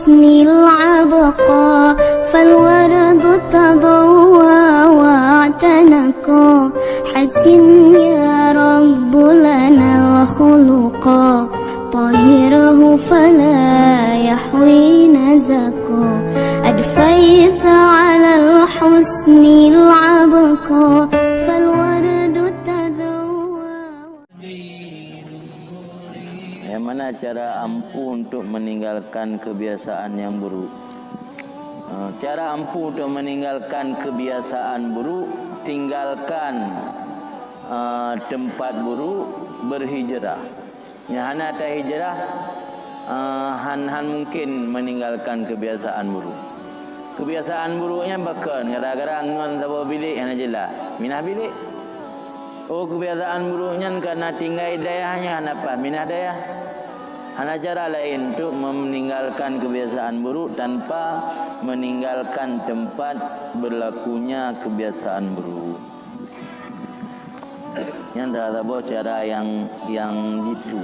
الحسن العبقى فالورد تضوى واعتنقا حسن يا رب لنا الخلقا طهره فلا يحوي نزقا أدفيت على الحسن العبقى فالورد تضوى. Yang mana cara ampuh untuk meninggalkan kebiasaan yang buruk? Cara ampuh untuk meninggalkan kebiasaan buruk, tinggalkan tempat buruk, berhijrah. Yang hana tak hijrah, han mungkin meninggalkan kebiasaan buruk. Kebiasaan buruknya bahkan gara-gara ngon sabar bilik yang jelas, minah bilik. Oh, kebiasaan buruknya karena tinggal dayahnya apa? Minah dayah. Hana cara lain untuk meninggalkan kebiasaan buruk tanpa meninggalkan tempat berlakunya kebiasaan buruk. Yang tak ada cara yang gitu.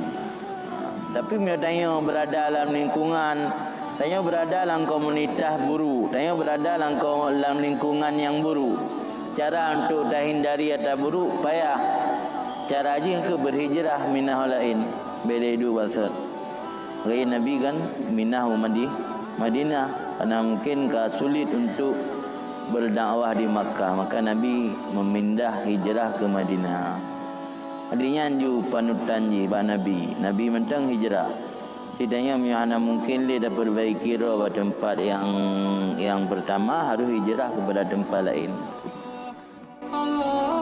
Tapi dia tanya berada dalam lingkungan, tanya berada dalam komunitas buruk, tanya berada dalam lingkungan yang buruk. Cara untuk hindari atau buruk payah. Cara aja ke berhijrah minah lain. Beda hidup basar. Gaya Nabi kan minah Madinah. Karena mungkin sulit untuk berdakwah di Makkah, maka Nabi memindah hijrah ke Madinah. Adanya anju panutan ji ba Nabi. Nabi mentang hijrah. Tidaknya mana mungkin dia dapat perbaiki roh tempat yang pertama harus hijrah kepada tempat lain. Allah